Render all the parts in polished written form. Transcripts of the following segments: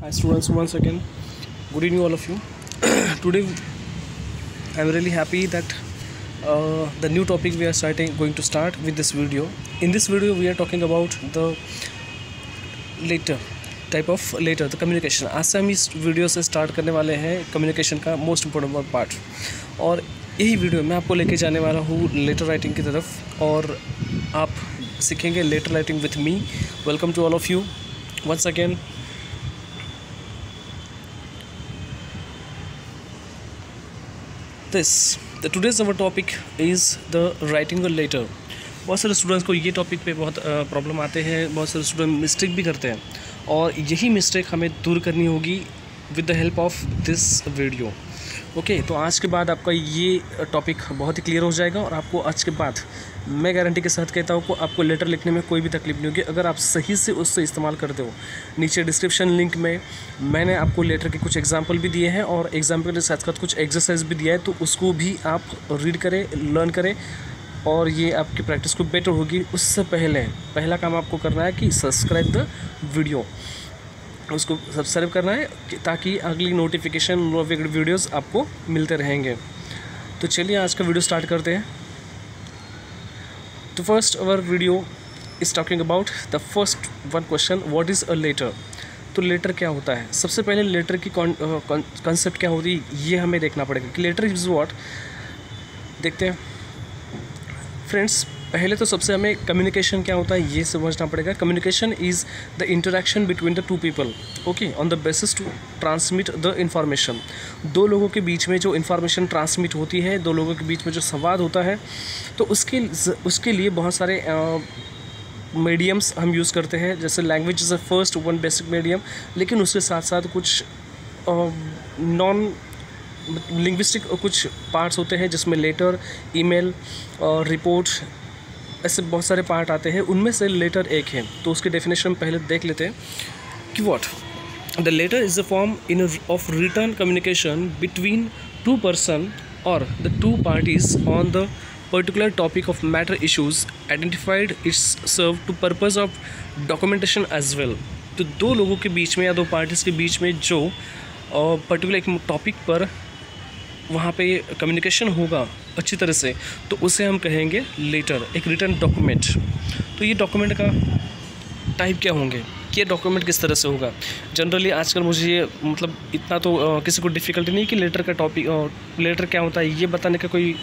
Hi students, once again, good evening all of you. Today I am really happy that the new topic we are going to start with this video. In this video we are talking about the later type of later, the communication. आज से हम इस video से start करने वाले हैं communication का most important part, और यही वीडियो मैं आपको लेके जाने वाला हूँ लेटर राइटिंग की तरफ, और आप सीखेंगे letter writing with me. Welcome to all of you once again. Today's our topic is the writing a letter. बहुत सारे स्टूडेंट्स को ये टॉपिक पे बहुत प्रॉब्लम आते हैं, बहुत सारे स्टूडेंट मिस्टेक भी करते हैं, और यही मिस्टेक हमें दूर करनी होगी with the help of this video. Okay, तो आज के बाद आपका ये टॉपिक बहुत ही क्लियर हो जाएगा, और आपको आज के बाद मैं गारंटी के साथ कहता हूँ कि आपको लेटर लिखने में कोई भी तकलीफ नहीं होगी अगर आप सही से उससे इस्तेमाल करते हो. नीचे डिस्क्रिप्शन लिंक में मैंने आपको लेटर के कुछ एग्जांपल भी दिए हैं, और एग्जांपल के साथ साथ कुछ एक्सरसाइज भी दिया है, तो उसको भी आप रीड करें, लर्न करें, और ये आपकी प्रैक्टिस को बेटर होगी. उससे पहला काम आपको करना है कि सब्सक्राइब द वीडियो, उसको सब्सक्राइब करना है ताकि अगली नोटिफिकेशन वीडियोस आपको मिलते रहेंगे. तो चलिए आज का वीडियो स्टार्ट करते हैं. तो first our video is talking about the first one question, what is a letter. तो लेटर क्या होता है? सबसे पहले लेटर की कॉन्सेप्ट क्या होती है ये हमें देखना पड़ेगा कि लेटर इज़ व्हाट. देखते हैं फ्रेंड्स. पहले तो सबसे हमें कम्युनिकेशन क्या होता है ये समझना पड़ेगा. Communication is the interaction between the two people, okay, on the basis to transmit the information. दो लोगों के बीच में जो इन्फॉर्मेशन ट्रांसमिट होती है, दो लोगों के बीच में जो संवाद होता है, तो उसके लिए बहुत सारे मीडियम्स हम यूज़ करते हैं. जैसे language is the first one basic medium, लेकिन उसके साथ साथ कुछ नॉन लिंग्विस्टिक कुछ पार्ट्स होते हैं जिसमें लेटर, ईमेल और रिपोर्ट, ऐसे बहुत सारे पार्ट आते हैं. उनमें से लेटर एक है, तो उसकी डेफिनेशन पहले देख लेते हैं कि what the letter is a form of return communication between two person और the two parties on the particular topic of matter issues identified. It's serve to purpose of documentation as well. तो दो लोगों के बीच में या दो parties के बीच में जो पर्टिकुलर एक टॉपिक पर वहाँ पे कम्युनिकेशन होगा अच्छी तरह से, तो उसे हम कहेंगे लेटर, एक रिटन डॉक्यूमेंट. तो ये डॉक्यूमेंट का टाइप क्या होंगे, ये डॉक्यूमेंट किस तरह से होगा. जनरली आजकल मुझे ये मतलब इतना तो किसी को डिफ़िकल्टी नहीं कि लेटर का टॉपिक लेटर क्या होता है ये बताने का कोई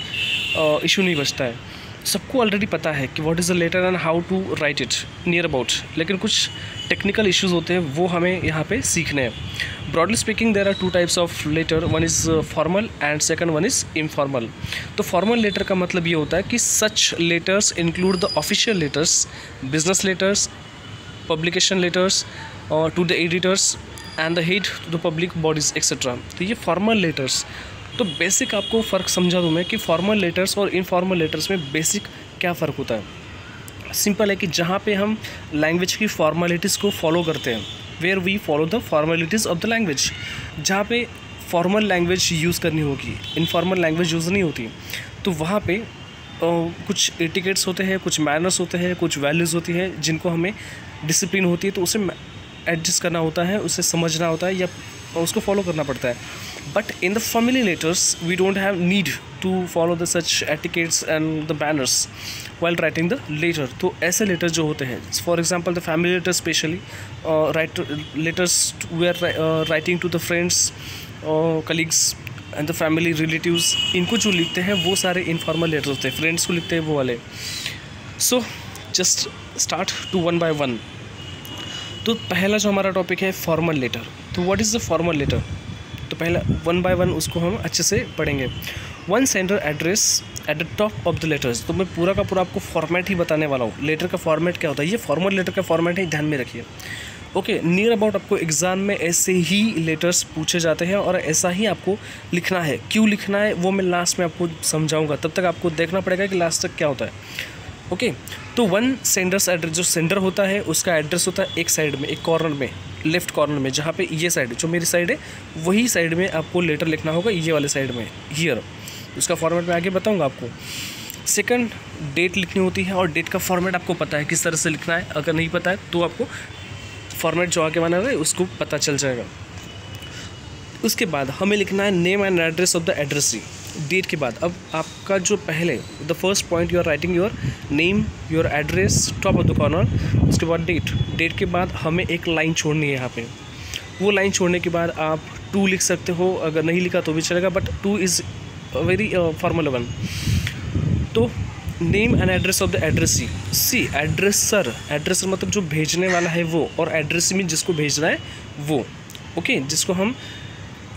इशू नहीं बचता है. सबको ऑलरेडी पता है कि what is a letter and how to write it near about, लेकिन कुछ टेक्निकल इश्यूज़ होते हैं वो हमें यहाँ पे सीखने हैं. Broadly speaking there are two types of letter, one is formal and second one is informal. तो फॉर्मल लेटर का मतलब ये होता है कि such letters include the official letters, business letters, publication letters to the editors and the head to the public bodies etcetera. तो ये formal letters. तो बेसिक आपको फ़र्क समझा दूँ मैं कि फॉर्मल लेटर्स और इनफॉर्मल लेटर्स में बेसिक क्या फ़र्क होता है. सिंपल है कि जहाँ पे हम लैंग्वेज की फॉर्मेलिटीज़ को फॉलो करते हैं, where we follow the formalities of the language, जहाँ पे फॉर्मल लैंग्वेज यूज़ करनी होगी, इनफॉर्मल लैंग्वेज यूज़ नहीं होती, तो वहाँ पे कुछ एटिकेट्स होते हैं, कुछ मैनर्स होते हैं, कुछ वैल्यूज़ होती हैं जिनको हमें डिसिप्लिन होती है, तो उसे एडजस्ट करना होता है, उसे समझना होता है या उसको फॉलो करना पड़ता है. But in the family letters we don't have need to follow the such etiquettes and the manners while writing the letter. तो ऐसे लेटर जो होते हैं, for example the family letter specially letters we are writing to the friends, colleagues and the family relatives, इनको जो लिखते हैं वो सारे इनफॉर्मल लेटर होते हैं. फ्रेंड्स को लिखते हैं वो वाले. So just start to one by one. तो पहला जो हमारा टॉपिक है फॉर्मल लेटर. तो what is the formal letter? तो पहला वन बाय वन उसको हम अच्छे से पढ़ेंगे. One sender address at the top of the letters. तो मैं पूरा का पूरा आपको फॉर्मेट ही बताने वाला हूँ. लेटर का फॉर्मेट क्या होता है, ये फॉर्मल लेटर का फॉर्मेट है, ध्यान में रखिए. ओके, नियर अबाउट आपको एग्ज़ाम में ऐसे ही लेटर्स पूछे जाते हैं और ऐसा ही आपको लिखना है. क्यों लिखना है वो मैं लास्ट में आपको समझाऊँगा, तब तक आपको देखना पड़ेगा कि लास्ट तक क्या होता है. ओके, तो वन सेंडर्स एड्रेस, जो सेंडर होता है उसका एड्रेस होता है एक साइड में, एक कॉर्नर में, लेफ़्ट कॉर्नर में, जहाँ पे ये साइड जो मेरी साइड है वही साइड में आपको लेटर लिखना होगा, ये वाले साइड में हियर. उसका फॉर्मेट मैं आगे बताऊंगा आपको. सेकंड, डेट लिखनी होती है, और डेट का फॉर्मेट आपको पता है किस तरह से लिखना है. अगर नहीं पता है तो आपको फॉर्मेट जो आगे बना है उसको पता चल जाएगा। उसके बाद हमें लिखना है name and address of the addressee. Date के बाद अब आपका जो पहले the first point you are writing your name, your address, top of the corner. उसके बाद डेट के बाद हमें एक लाइन छोड़नी है यहाँ पे। वो लाइन छोड़ने के बाद आप टू लिख सकते हो, अगर नहीं लिखा तो भी चलेगा, but two is very formal one. तो name and address of the addressee. See addresser मतलब जो भेजने वाला है वो, और एड्रेस में जिसको भेजना है वो। ओके, जिसको हम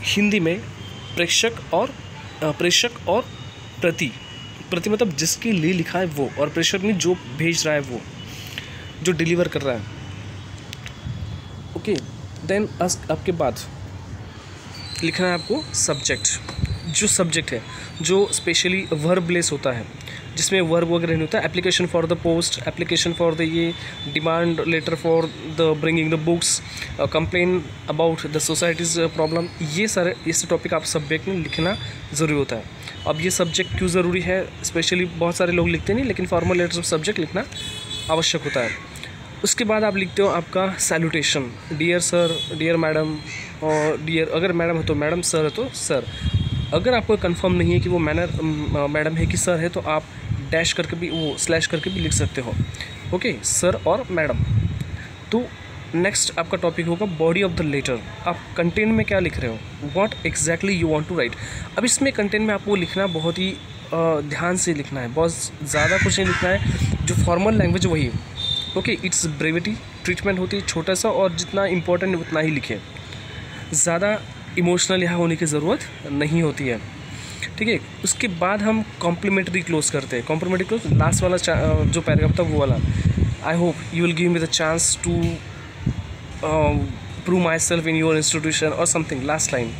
हिंदी में प्रेषक और प्रति मतलब जिसके लिए लिखा है वो, और प्रेषक में जो भेज रहा है वो, जो डिलीवर कर रहा है। ओके, देन आपके बाद लिखना है आपको सब्जेक्ट। जो सब्जेक्ट है जो स्पेशली वर्बलेस होता है, जिसमें वर्ब वगैरह नहीं होता है। Application for the post, application for the ये, demand letter for the bringing the books, complain about the societies problem, ये सारे टॉपिक आप सब्जेक्ट में लिखना ज़रूरी होता है। अब ये सब्जेक्ट क्यों ज़रूरी है, स्पेशली बहुत सारे लोग लिखते नहीं, लेकिन फॉर्मल लेटर्स ऑफ सब्जेक्ट लिखना आवश्यक होता है। उसके बाद आप लिखते हो आपका salutation, dear sir, dear madam, और डियर अगर मैडम है तो मैडम, सर है तो सर। अगर आपको कंफर्म नहीं है कि वो मैडम है कि सर है, तो आप डैश करके भी, वो स्लैश करके भी लिख सकते हो। ओके, सर और मैडम। तो नेक्स्ट आपका टॉपिक होगा बॉडी ऑफ द लेटर। आप कंटेंट में क्या लिख रहे हो, what exactly you want to write. अब इसमें कंटेंट में आपको लिखना बहुत ही ध्यान से लिखना है, बहुत ज़्यादा कुछ नहीं लिखना है। जो फॉर्मल लैंग्वेज वही। ओके, इट्स ब्रेविटी ट्रीटमेंट होती है, छोटा सा, और जितना इंपॉर्टेंट उतना ही लिखें। ज़्यादा इमोशनल यहाँ होने की ज़रूरत नहीं होती है। ठीक है, उसके बाद हम कॉम्प्लीमेंट्री क्लोज करते हैं। कॉम्प्लीमेंट्री क्लोज लास्ट वाला जो पैराग्राफ था वो वाला, I hope you will give me the chance to prove myself in your institution और समथिंग, लास्ट लाइन।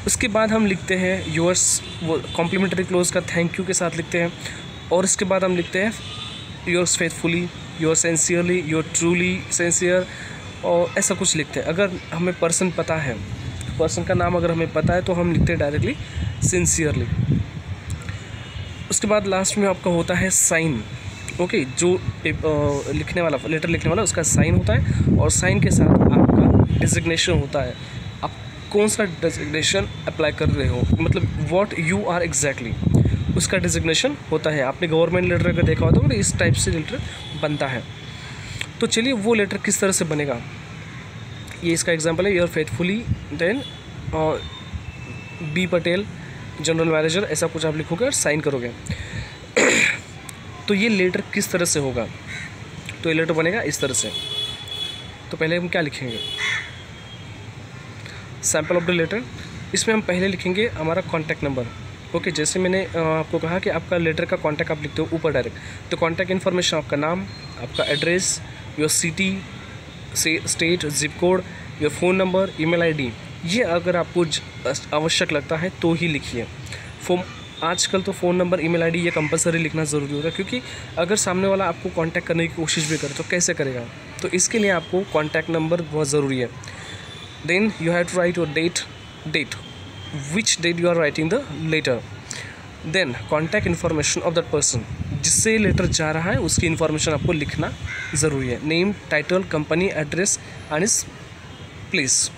उसके बाद हम लिखते हैं योर्स, वो कॉम्प्लीमेंट्री क्लोज का थैंक यू के साथ लिखते हैं। और उसके बाद हम लिखते हैं yours faithfully, your sincerely, your truly sincere, और ऐसा कुछ लिखते हैं। अगर हमें पर्सन पता है, पर्सन का नाम अगर हमें पता है, तो हम लिखते हैं डायरेक्टली सिंसियरली। उसके बाद लास्ट में आपका होता है साइन। ओके, जो लिखने वाला, लेटर लिखने वाला, उसका साइन होता है, और साइन के साथ आपका डिजिग्नेशन होता है। आप कौन सा डिजिग्नेशन अप्लाई कर रहे हो, मतलब व्हाट यू आर एग्जैक्टली, उसका डिजिग्नेशन होता है। आपने गवर्नमेंट लेटर अगर देखा होता तो इस टाइप से लेटर बनता है। तो चलिए वो लेटर किस तरह से बनेगा, ये इसका एग्जांपल है। Your faithfully, then B Patel, general manager, ऐसा कुछ आप लिखोगे और साइन करोगे। तो ये लेटर किस तरह से होगा, तो ये लेटर बनेगा इस तरह से। तो पहले हम क्या लिखेंगे, सैम्पल ऑफ द लेटर। इसमें हम पहले लिखेंगे हमारा कॉन्टैक्ट नंबर। ओके, जैसे मैंने आपको कहा कि आपका लेटर का कॉन्टैक्ट आप लिखते हो ऊपर डायरेक्ट, तो कॉन्टैक्ट इन्फॉर्मेशन आपका नाम, आपका address, your city, state, zip code, your phone number, email ID, ये अगर आपको आवश्यक लगता है तो ही लिखिए। आजकल तो फ़ोन नंबर, ईमेल आईडी ये कंपलसरी लिखना ज़रूरी होता है, क्योंकि अगर सामने वाला आपको कांटेक्ट करने की कोशिश भी करे तो कैसे करेगा, तो इसके लिए आपको कांटेक्ट नंबर बहुत ज़रूरी है। Then you have to write your date which date you are writing the letter. Then contact information of that person, जिससे लेटर जा रहा है उसकी इन्फॉर्मेशन आपको लिखना ज़रूरी है। Name, title, company, address and इस प्लेस।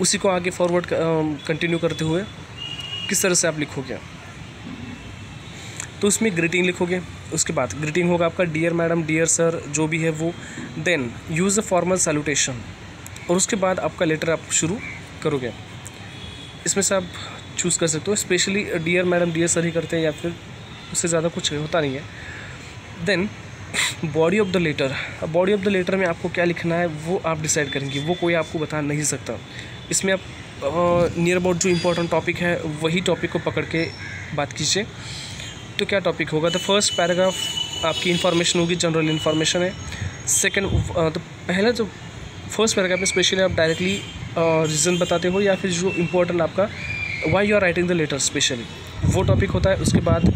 उसी को आगे फॉरवर्ड कंटिन्यू करते हुए किस तरह से आप लिखोगे, तो उसमें ग्रीटिंग लिखोगे। उसके बाद ग्रीटिंग होगा आपका डियर मैडम, डियर सर, जो भी है वो। Then use a formal salutation, और उसके बाद आपका लेटर आप शुरू करोगे। इसमें से आप चूज़ कर सकते हो, specially dear madam, dear sir ही करते हैं, या फिर उससे ज़्यादा कुछ होता नहीं है। Then body of the letter. Body of the letter में आपको क्या लिखना है वो आप डिसाइड करेंगे, वो कोई आपको बता नहीं सकता। इसमें आप नियर अबाउट जो इम्पोर्टेंट टॉपिक है वही टॉपिक को पकड़ के बात कीजिए। तो क्या टॉपिक होगा, तो फर्स्ट पैराग्राफ आपकी इन्फॉर्मेशन होगी, जनरल इन्फॉर्मेशन है। सेकेंड, तो पहले जो फर्स्ट पैराग्राफ में स्पेशली आप डायरेक्टली रीज़न बताते हो, या फिर जो इम्पोर्टेंट आपका why you are writing the letter specially, वो टॉपिक होता है। उसके बाद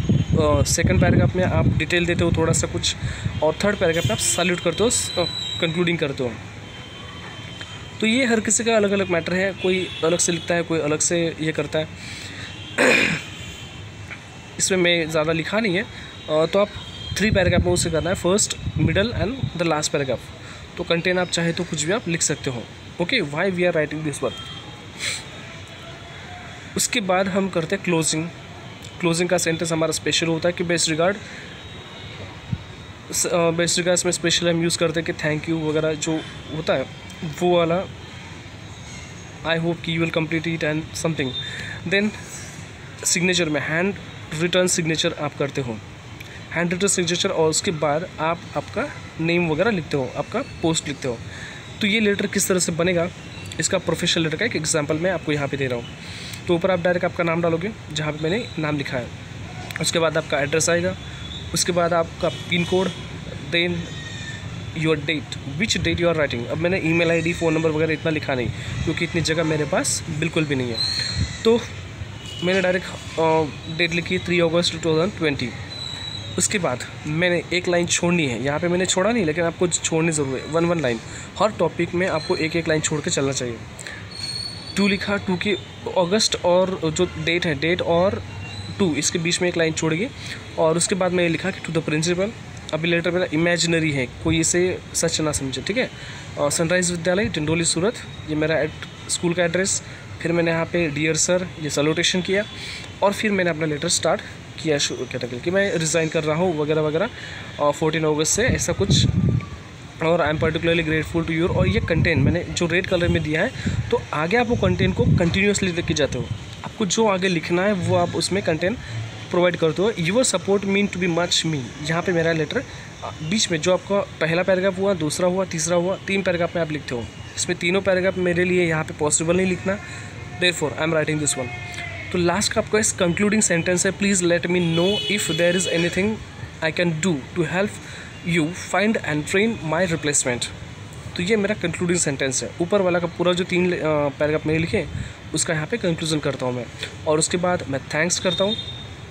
सेकंड पैराग्राफ में आप डिटेल देते हो थोड़ा सा कुछ, और थर्ड पैराग्राफ में आप सैल्यूट करते हो, कंक्लूडिंग करते हो। तो ये हर किसी का अलग अलग मैटर है, कोई अलग से लिखता है, कोई अलग से ये करता है। इसमें मैं ज़्यादा लिखा नहीं है, तो आप 3 पैराग्राफ में उसे करना है, first, middle and the last paragraph. तो कंटेंट आप चाहे तो कुछ भी आप लिख सकते हो। Okay, why we are writing this work. उसके बाद हम करते हैं क्लोजिंग। क्लोजिंग का सेंटेंस हमारा स्पेशल होता है कि बेस्ट रिगार्ड्स में स्पेशल हम यूज़ करते हैं कि थैंक यू वगैरह जो होता है वो वाला, आई होप कि you will complete it and something. Then signature में हैंड रिटर्न सिग्नेचर आप करते हो, हैंड रिटर्न सिग्नेचर, और उसके बाद आप आपका नेम वगैरह लिखते हो, आपका पोस्ट लिखते हो। तो ये लेटर किस तरह से बनेगा, इसका प्रोफेशनल लेटर का एक एग्जांपल मैं आपको यहाँ पे दे रहा हूँ। तो ऊपर आप डायरेक्ट आपका नाम डालोगे जहाँ पे मैंने नाम लिखा है, उसके बाद आपका एड्रेस आएगा, उसके बाद आपका pin code, then your date, which date you are writing. अब मैंने ईमेल आईडी, फ़ोन नंबर वगैरह इतना लिखा नहीं क्योंकि इतनी जगह मेरे पास बिल्कुल भी नहीं है। तो मैंने डायरेक्ट डेट लिखी 3 अगस्त 2020। उसके बाद मैंने एक लाइन छोड़नी है, यहाँ पे मैंने छोड़ा नहीं लेकिन आपको छोड़नी ज़रूर है, 1 लाइन। हर टॉपिक में आपको एक लाइन छोड़ के चलना चाहिए। 2 लिखा, 2 की अगस्त और जो डेट है, डेट और 2 इसके बीच में एक लाइन छोड़िए। और उसके बाद मैंने लिखा कि टू द प्रिंसिपल। अभी लेटर मेरा इमेजिनरी है, कोई इसे सच ना समझे, ठीक है। सनराइज़ विद्यालय डिंडोली सूरत, ये मेरा स्कूल का एड्रेस। फिर मैंने यहाँ पे डियर सर ये सैल्यूटेशन किया, और फिर मैंने अपना लेटर स्टार्ट किया कैटेगरी कि मैं रिज़ाइन कर रहा हूँ वगैरह वगैरह, और 14 अगस्त से ऐसा कुछ, और I am particularly grateful to your. और ये कंटेंट मैंने जो रेड कलर में दिया है, तो आगे आप वो कंटेंट को कंटिन्यूसली लिख के जाते हो, आपको जो आगे लिखना है वो आप उसमें कंटेंट प्रोवाइड करते हो। Your support mean to be much me. यहाँ पे मेरा लेटर बीच में जो आपका पहला पैराग्राफ हुआ, दूसरा हुआ, तीसरा हुआ, 3 पैराग्राफ में आप लिखते हो। इसमें तीनों पैराग्राफ मेरे लिए यहाँ पे पॉसिबल नहीं लिखना, therefore I am writing this one. तो लास्ट का आपका इस कंक्लूडिंग सेंटेंस है, please let me know if there is anything I can do to help you find and train my replacement. तो ये मेरा कंक्लूडिंग सेंटेंस है। ऊपर वाला का पूरा जो 3 पैराग्राफ मैंने लिखे उसका यहाँ पे कंक्लूजन करता हूँ मैं, और उसके बाद मैं थैंक्स करता हूँ,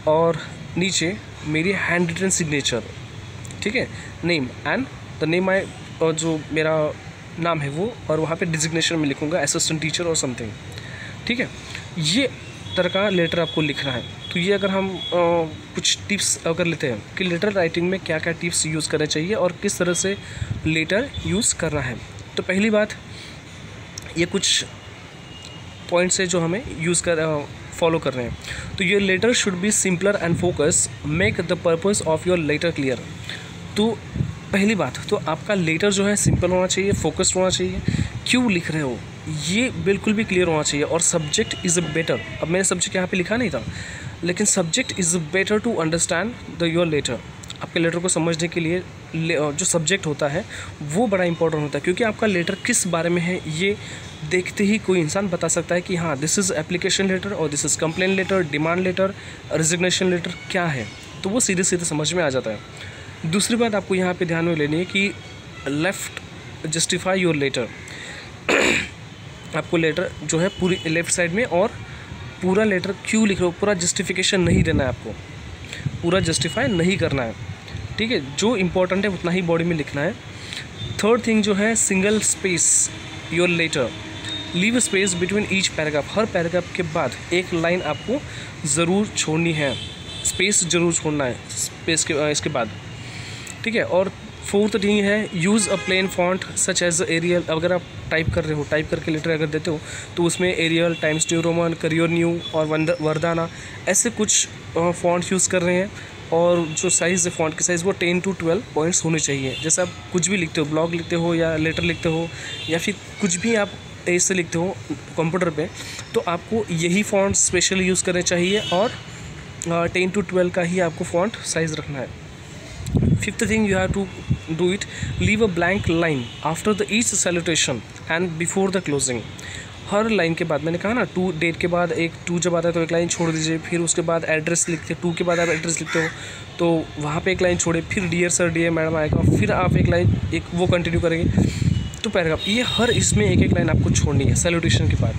और नीचे मेरी हैंड रिटन सिग्नेचर, ठीक है, name and the name I, और जो मेरा नाम है वो, और वहाँ पे डिजिग्नेशन में लिखूँगा असिस्टेंट टीचर और समथिंग, ठीक है। ये तरह का लेटर आपको लिखना है। तो ये अगर हम कुछ टिप्स अगर लेते हैं कि लेटर राइटिंग में क्या क्या टिप्स यूज़ करने चाहिए और किस तरह से लेटर यूज़ करना है। तो पहली बात, ये कुछ पॉइंट्स है जो हमें फॉलो कर रहे हैं। तो your letter should be simpler and focus, make the purpose of your letter clear. तो पहली बात तो आपका लेटर जो है सिंपल होना चाहिए, फोकस्ड होना चाहिए। क्यों लिख रहे हो ये बिल्कुल भी क्लियर होना चाहिए, और सब्जेक्ट इज़ बेटर। अब मैंने सब्जेक्ट यहाँ पे लिखा नहीं था, लेकिन subject is better to understand your letter. आपके लेटर को समझने के लिए जो सब्जेक्ट होता है वो बड़ा इंपॉर्टेंट होता है, क्योंकि आपका लेटर किस बारे में है ये देखते ही कोई इंसान बता सकता है कि हाँ दिस इज़ एप्लीकेशन लेटर, और this is complain letter, demand letter, resignation letter क्या है, तो वो सीधे सीधे समझ में आ जाता है। दूसरी बात आपको यहाँ पे ध्यान में लेनी है कि लेफ़्ट जस्टिफाई योर लेटर। आपको लेटर जो है पूरी लेफ़्ट साइड में, और पूरा लेटर क्यों लिख रहे हो पूरा जस्टिफिकेशन नहीं देना है, आपको पूरा जस्टिफाई नहीं करना है, ठीक है। जो इम्पोर्टेंट है उतना ही बॉडी में लिखना है। थर्ड थिंग जो है, single space your letter, leave space between each paragraph. हर पैराग्राफ के बाद एक लाइन आपको ज़रूर छोड़नी है, स्पेस ज़रूर छोड़ना है स्पेस के इसके बाद, ठीक है। और फोर्थ थिंग है, use a plain font such as Arial. अगर आप टाइप कर रहे हो, टाइप करके लेटर अगर देते हो, तो उसमें Arial, Times New Roman, Courier New और वर्दाना ऐसे कुछ फॉन्ट यूज़ कर रहे हैं। और जो साइज़ है फॉन्ट की साइज़ वो 10 to 12 पॉइंट्स होने चाहिए। जैसे आप कुछ भी लिखते हो, ब्लॉग लिखते हो या लेटर लिखते हो या फिर कुछ भी आप ऐसे लिखते हो कंप्यूटर पे, तो आपको यही फॉन्ट स्पेशली यूज़ करने चाहिए, और 10 to 12 का ही आपको फॉन्ट साइज़ रखना है। Fifth thing you have to do it, leave a blank line after the each salutation and before the closing. हर लाइन के बाद, मैंने कहा ना 2 डेट के बाद एक 2 जब आता है तो एक लाइन छोड़ दीजिए, फिर उसके बाद एड्रेस लिखते, 2 के बाद आप एड्रेस लिखते हो तो वहाँ पे एक लाइन छोड़े, फिर डियर सर डियर मैडम आएगा, फिर आप एक लाइन एक वो कंटिन्यू करेंगे, तो पैराग्राफ ये हर इसमें एक लाइन आपको छोड़नी है सैल्यूटेशन के बाद।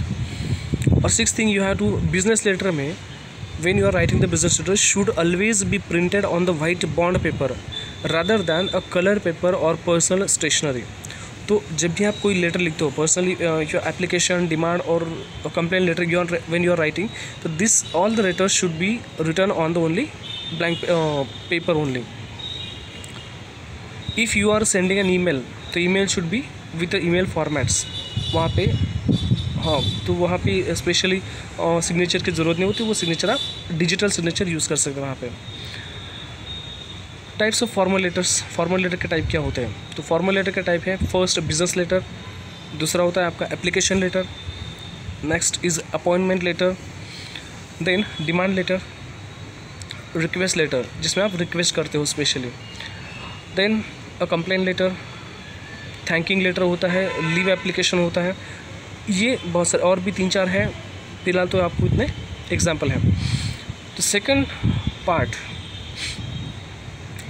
और six thing you have to, business letter में when you are writing the business letter should always be printed on the white bond paper rather than a color paper or personal stationery। तो जब भी आप कोई letter लिखते हो, personally your application, demand और complain letter when you are writing, तो this all the letters should be written on the only blank paper only. If you are sending an email तो email should be with email formats वहाँ पे। हाँ, तो वहाँ पे specially signature की ज़रूरत नहीं होती, वो सिग्नेचर आप डिजिटल सिग्नेचर यूज़ कर सकते हैं वहाँ पे। Types of formal letters, formal letter के टाइप क्या होते हैं? तो फॉर्मल लेटर का टाइप है फर्स्ट बिजनेस लेटर, दूसरा होता है आपका application letter, next is appointment letter, then demand letter, request letter जिसमें आप रिक्वेस्ट करते हो specially, then a complaint letter, thanking letter होता है, लीव एप्लीकेशन होता है। ये बहुत सारे और भी 3-4 हैं, फिलहाल तो आपको इतने एग्जाम्पल हैं। तो second part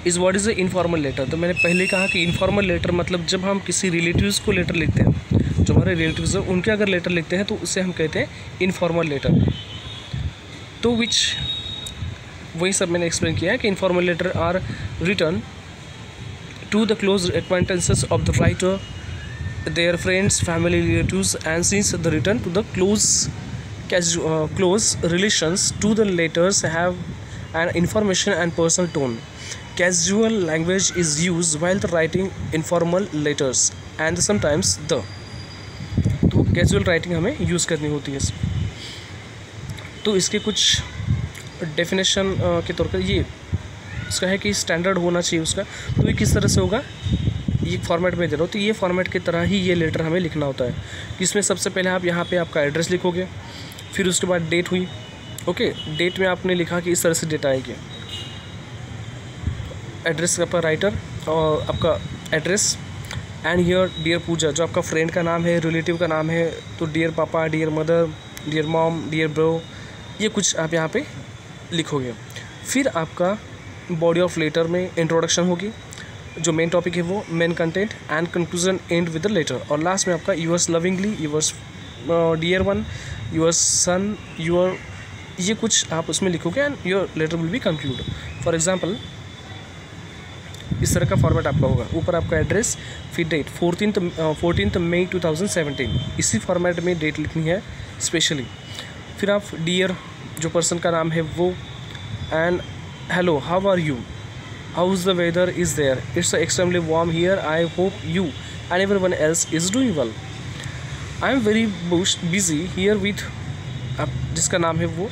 is what is the informal letter. तो मैंने पहले कहा कि इनफॉर्मल लेटर मतलब जब हम किसी रिलेटिव्स को लेटर लिखते हैं, जो हमारे रिलेटिव्स हैं उनके अगर लेटर लिखते हैं तो उसे हम कहते हैं इनफॉर्मल लेटर। तो विच वही सब मैंने एक्सप्लेन किया है कि informal letter are return to the close acquaintances of the writer, their friends, family, relatives, and since the return to the close relations to the letters have an information and personal tone. Casual language is used while the writing informal letters and sometimes the, तो casual writing हमें use करनी होती है। तो इसके कुछ definition के तौर पर ये इसका है कि स्टैंडर्ड होना चाहिए उसका। तो ये किस तरह से होगा, ये फॉर्मेट में दे रहा हूँ, तो ये फॉर्मेट की तरह ही ये लेटर हमें लिखना होता है। इसमें सबसे पहले आप यहाँ पे आपका एड्रेस लिखोगे, फिर उसके बाद डेट हुई, ओके, डेट में आपने लिखा कि इस तरह से डेट आएगी, एड्रेस आपका राइटर और आपका एड्रेस, एंड हियर डियर पूजा, जो आपका फ्रेंड का नाम है, रिलेटिव का नाम है, तो dear papa, dear mother, dear mom, dear bro, ये कुछ आप यहाँ पे लिखोगे। फिर आपका बॉडी ऑफ लेटर में इंट्रोडक्शन होगी, जो मेन टॉपिक है वो main content, and conclusion and with the letter, और लास्ट में आपका yours lovingly, yours dear one, yours son, your, ये कुछ आप उसमें लिखोगे and your letter will be conclude. For example इस तरह का फॉर्मेट आपका होगा, ऊपर आपका एड्रेस, फिर डेट 14 मई 2017, इसी फॉर्मेट में डेट लिखनी है स्पेशली। फिर आप डियर, जो पर्सन का नाम है वो, and hello, how are you, how's the weather is there, it's extremely warm here, I hope you and everyone else is doing well, I am very busy here with, आप जिसका नाम है वो,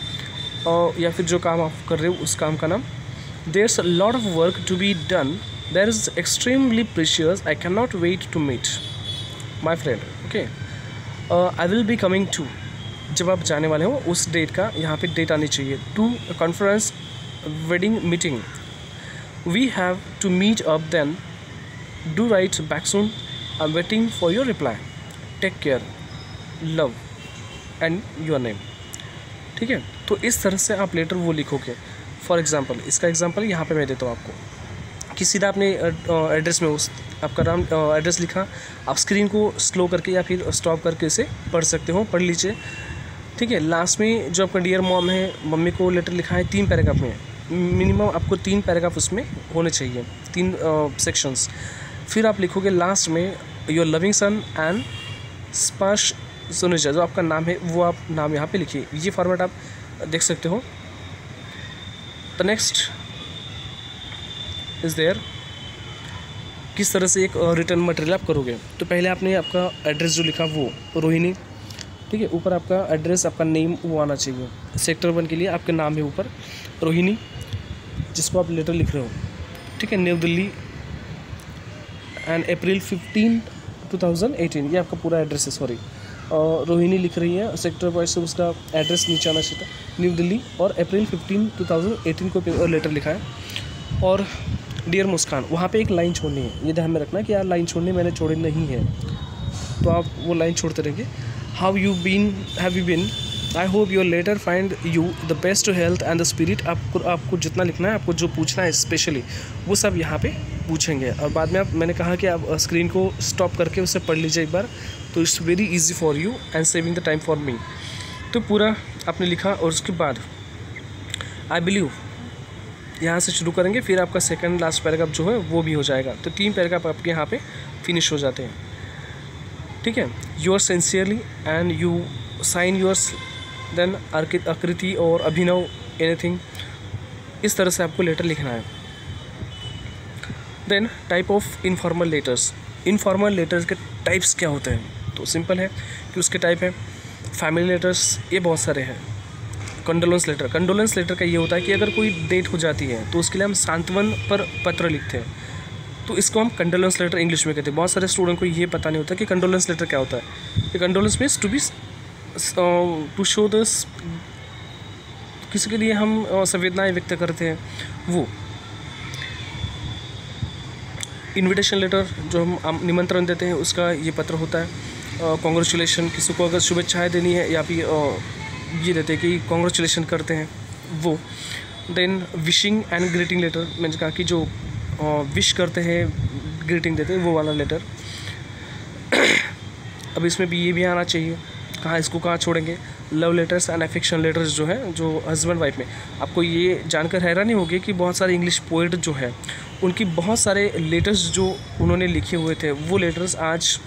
या फिर जो काम आप कर रहे हो उस काम का नाम, there's a lot of work to be done, that is extremely precious, I cannot wait to meet my friend, okay, I will be coming to, जब आप जाने वाले हो उस डेट का यहाँ पे डेट आनी चाहिए, to a conference, wedding meeting, we have to meet up then, do write back soon, I'm waiting for your reply, take care, love and your name। ठीक है, तो इस तरह से आप लेटर वो लिखोगे। फॉर एग्जांपल इसका एग्जांपल यहाँ पे मैं देता हूँ आपको कि सीधा आपने एड्रेस में उस आपका नाम एड्रेस लिखा, आप स्क्रीन को स्लो करके या फिर स्टॉप करके इसे पढ़ सकते हो, पढ़ लीजिए। ठीक है, लास्ट में जो आपका डियर मॉम है, मम्मी को लेटर लिखा है 3 पैराग्राफ में, मिनिमम आपको 3 पैराग्राफ उसमें होने चाहिए, 3 सेक्शंस। फिर आप लिखोगे लास्ट में योर लविंग सन एंड स्पर्श सुनिजा, जो आपका नाम है वो आप नाम यहाँ पे लिखिए। ये फॉर्मेट आप देख सकते हो। द नेक्स्ट इज़ देयर, किस तरह से एक रिटर्न मटेरियल आप करोगे। तो पहले आपने आपका एड्रेस जो लिखा वो रोहिणी, ठीक है, ऊपर आपका एड्रेस, आपका नेम वो आना चाहिए। सेक्टर 1 के लिए आपका नाम है ऊपर रोहिणी, जिसको आप लेटर लिख रहे हो, ठीक है, न्यू दिल्ली एंड अप्रैल 15, 2018, ये आपका पूरा एड्रेस है। सॉरी, रोहिणी लिख रही है, सेक्टर वाइज से उसका एड्रेस नीचे आना चाहिए था, न्यू दिल्ली, और अप्रैल 15, 2018 को लेटर लिखा है। और डियर मुस्कान, वहाँ पे एक लाइन छोड़नी है, ये ध्यान में रखना कि यार लाइन छोड़नी, मैंने छोड़ी नहीं है, तो आप वो लाइन छोड़ते रहेंगे। How you been, have you been, I hope your letter find you the best health and the spirit. आपको जितना लिखना है, आपको जो पूछना है स्पेशली, वो सब यहाँ पे पूछेंगे। और बाद में मैंने कहा कि आप स्क्रीन को स्टॉप करके उसे पढ़ लीजिए एक बार, तो it's very easy for you and saving the time for me. तो पूरा आपने लिखा, और उसके बाद आई बिलीव यहाँ से शुरू करेंगे, फिर आपका सेकंड लास्ट पैराग्राफ जो है वो भी हो जाएगा। तो 3 पैराग्राफ आपके यहाँ पे फिनिश हो जाते हैं। ठीक है, your sincerely and you sign yours, then Akriti और अभिनव एनीथिंग, इस तरह से आपको लेटर लिखना है। Then type of informal letters, informal letters के टाइप्स क्या होते हैं? तो सिंपल है कि उसके टाइप है फैमिली लेटर्स, ये बहुत सारे हैं। कंडोलेंस लेटर का ये होता है कि अगर कोई डेट हो जाती है तो उसके लिए हम सांत्वन पर पत्र लिखते हैं, तो इसको हम कंडोलेंस लेटर इंग्लिश में कहते हैं। बहुत सारे स्टूडेंट को ये पता नहीं होता कि कंडोलेंस लेटर क्या होता है। कि condolence means to show this, किसी के लिए हम संवेदनाएं व्यक्त करते हैं वो। इनविटेशन लेटर जो हम निमंत्रण देते हैं उसका ये पत्र होता है। कॉन्ग्रेचुलेशन, किसी को अगर शुभेच्छाएँ देनी है या फिर ये देते हैं कि कॉन्ग्रेचुलेशन करते हैं वो। Then wishing and greeting letter, मैंने कहा कि जो विश करते हैं, ग्रीटिंग देते हैं, वो वाला लेटर। अब इसमें भी ये भी आना चाहिए, इसको कहाँ छोड़ेंगे? Love letters and affection letters जो है, जो हस्बैंड वाइफ में। आपको ये जानकर हैरानी होगी कि बहुत सारे इंग्लिश पोएट जो है उनकी बहुत सारे लेटर्स जो उन्होंने लिखे हुए थे वो लेटर्स आज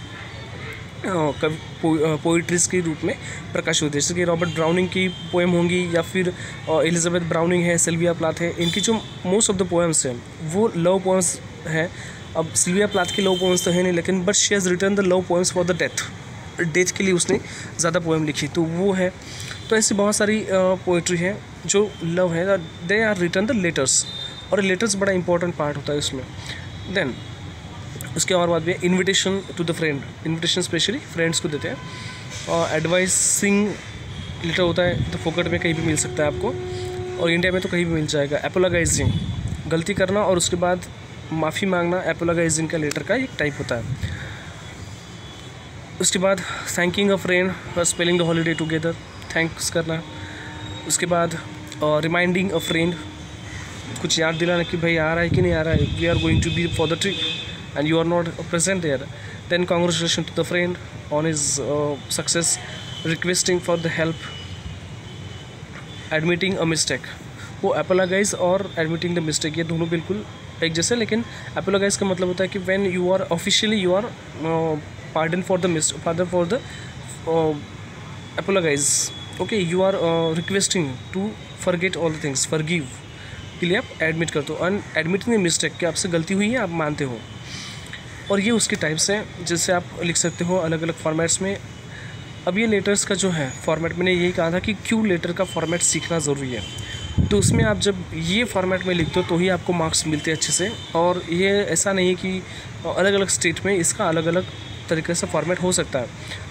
पोइट्रीज़ के रूप में प्रकाशित होती है। जैसे कि रॉबर्ट ब्राउनिंग की पोएम होंगी या फिर एलिजाबेथ ब्राउनिंग है, सिल्विया प्लाथ है, इनकी जो मोस्ट ऑफ द पोएम्स हैं वो लव पोएम्स हैं। अब सिल्विया प्लाथ की लव पोएम्स तो है नहीं, लेकिन but she has written the love poems for the death के लिए उसने ज़्यादा पोएम लिखी, तो वो है। तो ऐसी बहुत सारी पोइट्री है जो लव है, they are written the letters, और लेटर्स बड़ा इंपॉर्टेंट पार्ट होता है उसमें। देन उसके और बाद भी invitation to the friend, invitation specially friends को देते हैं। और एडवाइसिंग लेटर होता है, तो फोकट में कहीं भी मिल सकता है आपको, और इंडिया में तो कहीं भी मिल जाएगा। एपोलोगाइजिंग, गलती करना और उसके बाद माफ़ी मांगना, एपोलोगाइजिंग का लेटर का एक टाइप होता है। उसके बाद thanking a friend for spelling the holiday together, thanks करना। उसके बाद रिमाइंडिंग अ फ्रेंड, कुछ याद दिलाना कि भाई आ रहा है कि नहीं आ रहा है, we are going to be for the trip and you are not present there. Then congratulations to the friend on his success, requesting for the help, admitting a mistake। वो apologize और admitting the mistake ये दोनों बिल्कुल एक जैसे, लेकिन apologize का मतलब होता है कि when you are officially you are pardon for the apologize, okay, you are requesting to forget all the things, forgive के लिए आप एडमिट करते हो। admitting the mistake कि आपसे गलती हुई है, आप मानते हो। और ये उसके टाइप्स हैं जिससे आप लिख सकते हो अलग अलग फॉर्मेट्स में। अब ये लेटर्स का जो है फॉर्मेट, मैंने यही कहा था कि क्यों लेटर का फॉर्मेट सीखना ज़रूरी है। तो उसमें आप जब ये फॉर्मेट में लिखते हो तो ही आपको मार्क्स मिलते हैं अच्छे से। और ये ऐसा नहीं है कि अलग अलग स्टेट में इसका अलग अलग तरीके से फॉर्मेट हो सकता है।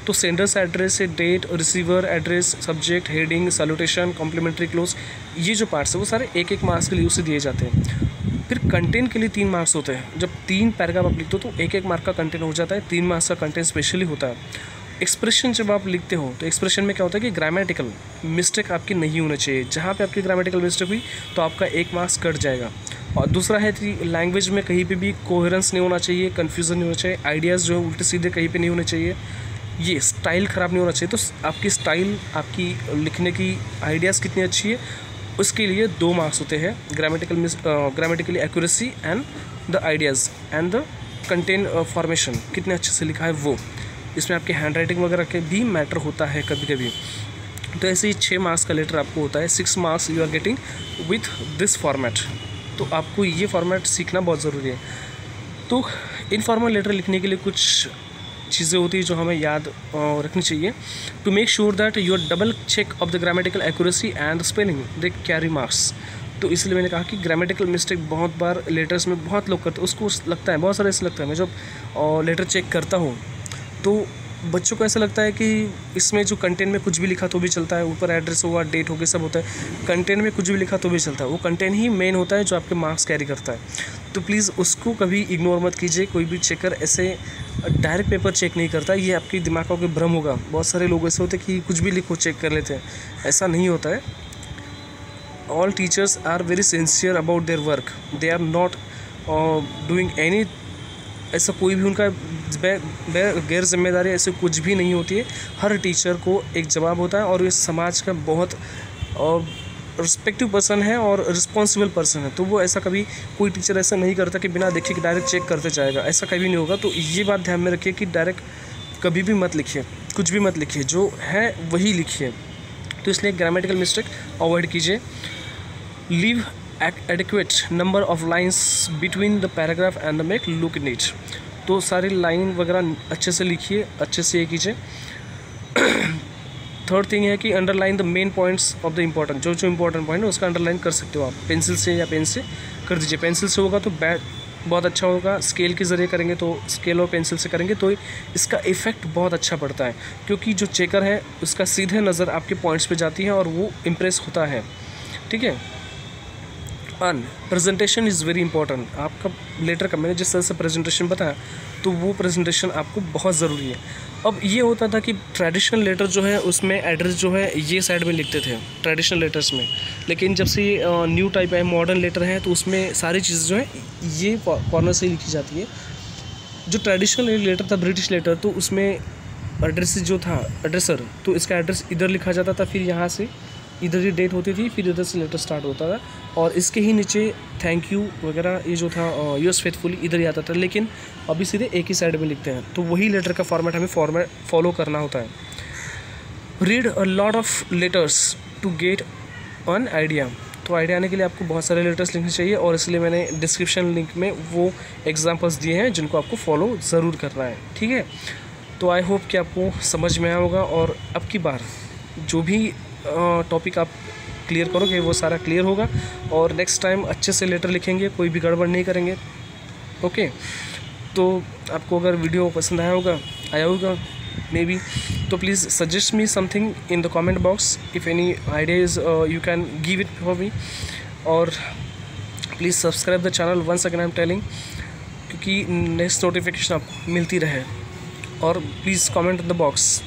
तो सेंडर्स एड्रेस से date, receiver address, subject, heading, salutation, complimentary close, ये जो पार्ट्स है वो सारे एक एक मार्क्स के लिए उसे दिए जाते हैं। फिर कंटेंट के लिए 3 मार्क्स होते हैं। जब 3 पैराग्राफ आप लिखते हो तो 1 मार्क का कंटेंट हो जाता है, 3 मार्क्स का कंटेंट स्पेशली होता है। एक्सप्रेशन जब आप लिखते हो तो एक्सप्रेशन में क्या होता है कि ग्रामेटिकल मिस्टेक आपकी नहीं होना चाहिए। जहाँ पे आपकी ग्रामेटिकल मिस्टेक हुई तो आपका 1 मार्क्स कट जाएगा। और दूसरा है कि लैंग्वेज में कहीं पे भी कोहेरेंस नहीं होना चाहिए, कन्फ्यूज़न नहीं होना चाहिए, आइडियाज़ जो है उल्टे सीधे कहीं पे नहीं होने चाहिए, ये स्टाइल ख़राब नहीं होना चाहिए। तो आपकी स्टाइल, आपकी लिखने की आइडियाज़ कितनी अच्छी है, उसके लिए 2 मार्क्स होते हैं। Grammatically accuracy and the ideas and the content formation, कितने अच्छे से लिखा है वो। इसमें आपके हैंड राइटिंग वगैरह के भी मैटर होता है कभी कभी। तो ऐसे ही 6 मार्क्स का लेटर आपको होता है। 6 marks you are getting with this format. तो आपको ये फॉर्मेट सीखना बहुत ज़रूरी है। तो इनफॉर्मल लेटर लिखने के लिए कुछ चीज़ें होती है जो हमें याद रखनी चाहिए। To make sure that your double check of the grammatical accuracy and spelling they carry marks. तो इसलिए मैंने कहा कि ग्रामेटिकल मिस्टेक बहुत बार लेटर्स में बहुत लोग करते हैं, उसको लगता है, बहुत सारा ऐसा लगता है। मैं जब लेटर चेक करता हूँ तो बच्चों को ऐसा लगता है कि इसमें जो कंटेंट में कुछ भी लिखा तो भी चलता है, ऊपर एड्रेस होगा, डेट होगी, सब होता है, कंटेंट में कुछ भी लिखा तो भी चलता है। वो कंटेंट ही मेन होता है जो आपके मार्क्स कैरी करता है। तो प्लीज़ उसको कभी इग्नोर मत कीजिए। कोई भी चेकर ऐसे डायरेक्ट पेपर चेक नहीं करता, ये आपके दिमाग का भ्रम होगा। बहुत सारे लोग ऐसे होते हैं कि कुछ भी लिखो चेक कर लेते हैं, ऐसा नहीं होता है। All teachers are very sincere about their work, they are not doing any, ऐसा कोई भी उनका गैर जिम्मेदारी ऐसे कुछ भी नहीं होती है। हर टीचर को एक जवाब होता है और ये समाज का बहुत रिस्पेक्टिव पर्सन है और रिस्पॉन्सिबल पर्सन है। तो वो ऐसा कभी कोई टीचर ऐसा नहीं करता कि बिना देखे कि डायरेक्ट चेक करते जाएगा, ऐसा कभी नहीं होगा। तो ये बात ध्यान में रखिए कि डायरेक्ट कभी भी मत लिखिए, कुछ भी मत लिखिए, जो है वही लिखिए। तो इसलिए ग्रामेटिकल मिस्टेक अवॉइड कीजिए। Leave adequate number of lines between the paragraph and the make look neat। तो सारी लाइन वगैरह अच्छे से लिखिए, अच्छे से ये कीजिए। थर्ड थिंग है कि underline the main points of the important, जो इम्पोर्टेंट पॉइंट है उसका अंडरलाइन कर सकते हो आप पेंसिल से या पेन से कर दीजिए। पेंसिल से होगा तो बहुत अच्छा होगा, स्केल के ज़रिए करेंगे तो स्केल और पेंसिल से करेंगे तो इसका इफ़ेक्ट बहुत अच्छा पड़ता है, क्योंकि जो चेकर है उसका सीधे नज़र आपके पॉइंट्स पे जाती है और वो इम्प्रेस होता है। ठीक है। Presentation is very important. आपका लेटर का मैंने जिस तरह से प्रेजेंटेशन बताया तो वो प्रेजेंटेशन आपको बहुत ज़रूरी है। अब ये होता था कि ट्रेडिशनल लेटर जो है उसमें एड्रेस जो है ये साइड में लिखते थे ट्रेडिशनल लेटर्स में, लेकिन जब से ये न्यू टाइप है, मॉडर्न लेटर है, तो उसमें सारी चीज़ें जो है ये कॉर्नर से ही लिखी जाती है। जो ट्रेडिशनल लेटर था ब्रिटिश लेटर, तो उसमें एड्रेस जो था एड्रेसर, तो इसका एड्रेस इधर लिखा जाता था, फिर यहाँ से इधर ही डेट होती थी, फिर इधर से लेटर स्टार्ट होता था और इसके ही नीचे थैंक यू वगैरह ये जो था यूएस फेथफुली इधर ही आता था। लेकिन अभी सीधे एक ही साइड में लिखते हैं, तो वही लेटर का फॉर्मेट हमें फॉलो करना होता है। Read a lot of letters to get an idea. तो आइडिया आने के लिए आपको बहुत सारे लेटर्स लिखने चाहिए और इसलिए मैंने डिस्क्रिप्शन लिंक में वो एग्जाम्पल्स दिए हैं जिनको आपको फॉलो ज़रूर करना है। ठीक है। तो आई होप कि आपको समझ में आया होगा और अब की बार जो भी टॉपिक आप क्लियर करोगे वो सारा क्लियर होगा और नेक्स्ट टाइम अच्छे से लेटर लिखेंगे, कोई भी गड़बड़ नहीं करेंगे। ओके। तो आपको अगर वीडियो पसंद आया होगा मे बी, तो please suggest me something in the comment box. If any ideas you can give it for me, और please subscribe the channel once again I am telling, क्योंकि नेक्स्ट नोटिफिकेशन आपको मिलती रहे। और please comment in the box.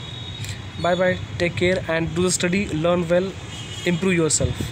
Bye bye, take care and do the study, learn well, improve yourself.